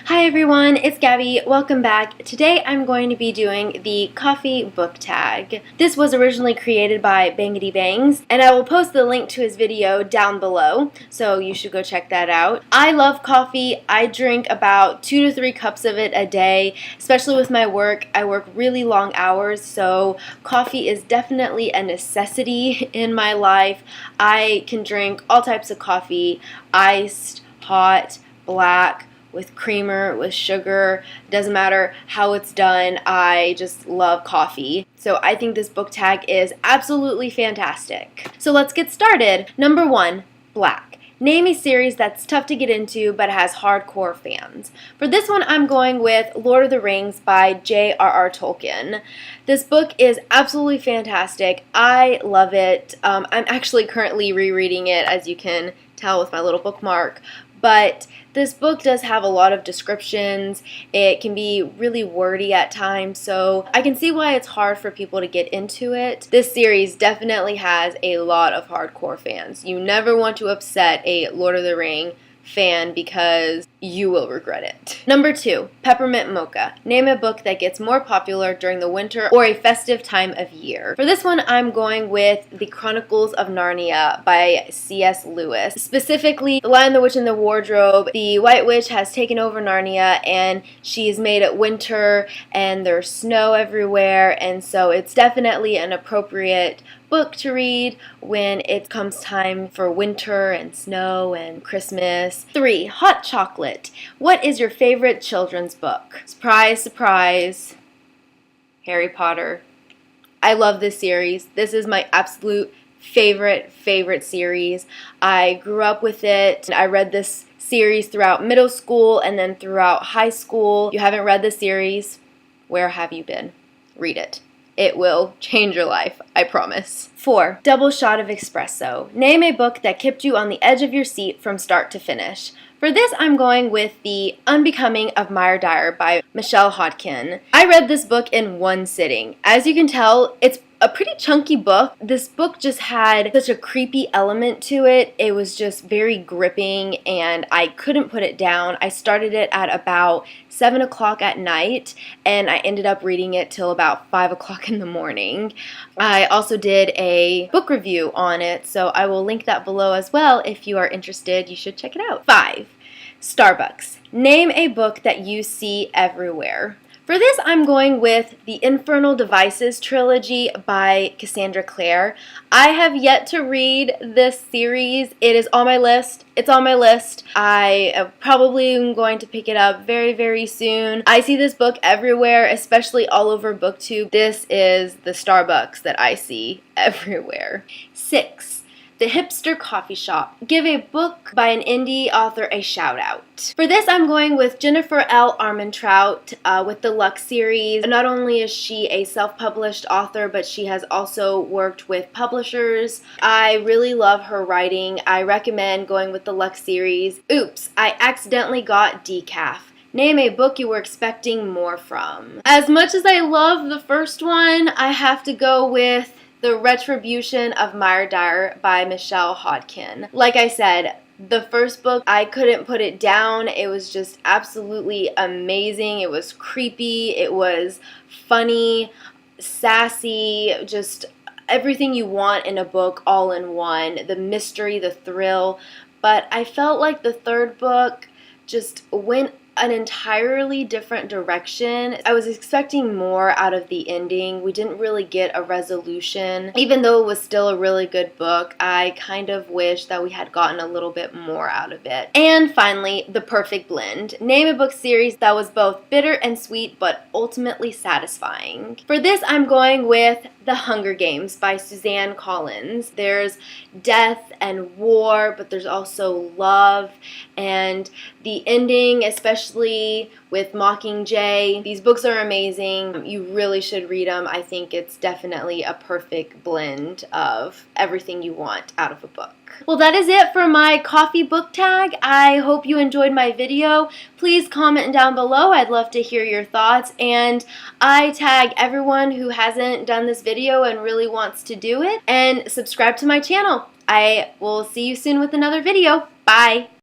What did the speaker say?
Hi everyone, it's Gabby. Welcome back. Today I'm going to be doing the coffee book tag. This was originally created by Bangity Bangs, and I will post the link to his video down below, so you should go check that out. I love coffee. I drink about 2 to 3 cups of it a day, especially with my work. I work really long hours, so coffee is definitely a necessity in my life. I can drink all types of coffee, iced, hot, black, with creamer, with sugar, doesn't matter how it's done. I just love coffee. So I think this book tag is absolutely fantastic. So let's get started. Number 1, black. Name a series that's tough to get into but has hardcore fans. For this one, I'm going with Lord of the Rings by J.R.R. Tolkien. This book is absolutely fantastic. I love it. I'm actually currently rereading it, as you can tell with my little bookmark. But this book does have a lot of descriptions. It can be really wordy at times, so I can see why it's hard for people to get into it. This series definitely has a lot of hardcore fans. You never want to upset a Lord of the Ring fan because you will regret it. Number 2, Peppermint Mocha. Name a book that gets more popular during the winter or a festive time of year. For this one, I'm going with The Chronicles of Narnia by C.S. Lewis. Specifically, The Lion, the Witch, and the Wardrobe. The White Witch has taken over Narnia and she's made it winter and there's snow everywhere, and so it's definitely an appropriate book to read when it comes time for winter and snow and Christmas. 3, Hot Chocolate. What is your favorite children's book? Surprise, surprise. Harry Potter. I love this series. This is my absolute favorite series. I grew up with it. I read this series throughout middle school and then throughout high school. If you haven't read this series, where have you been? Read it. It will change your life, I promise. 4, Double Shot of Espresso. Name a book that kept you on the edge of your seat from start to finish. For this, I'm going with The Unbecoming of Dyer by Michelle Hodkin. I read this book in one sitting. As you can tell, it's a pretty chunky book. This book just had such a creepy element to it. It was just very gripping and I couldn't put it down. I started it at about 7 o'clock at night and I ended up reading it till about 5 o'clock in the morning. I also did a book review on it, so I will link that below as well. If you are interested, you should check it out. 5, Starbucks. Name a book that you see everywhere. For this, I'm going with the Infernal Devices trilogy by Cassandra Clare. I have yet to read this series. It is on my list. It's on my list. I probably am going to pick it up very soon. I see this book everywhere, especially all over BookTube. This is the Starbucks that I see everywhere. 6, The Hipster Coffee Shop. Give a book by an indie author a shout out. For this, I'm going with Jennifer L. Armentrout with the Lux series. Not only is she a self-published author, but she has also worked with publishers. I really love her writing. I recommend going with the Lux series. Oops, I accidentally got decaf. Name a book you were expecting more from. As much as I love the first one, I have to go with The Retribution of Dyer by Michelle Hodkin. Like I said, the first book, I couldn't put it down. It was just absolutely amazing. It was creepy. It was funny, sassy, just everything you want in a book all in one. The mystery, the thrill. But I felt like the third book just went an entirely different direction. I was expecting more out of the ending. We didn't really get a resolution. Even though it was still a really good book, I kind of wish that we had gotten a little bit more out of it. And finally, The Perfect Blend. Name a book series that was both bitter and sweet, but ultimately satisfying. For this, I'm going with The Hunger Games by Suzanne Collins. There's death and war, but there's also love, and the ending, especially with Mockingjay. These books are amazing. You really should read them. I think it's definitely a perfect blend of everything you want out of a book. Well, that is it for my coffee book tag. I hope you enjoyed my video. Please comment down below. I'd love to hear your thoughts. And I tag everyone who hasn't done this video and really wants to do it. And subscribe to my channel. I will see you soon with another video. Bye!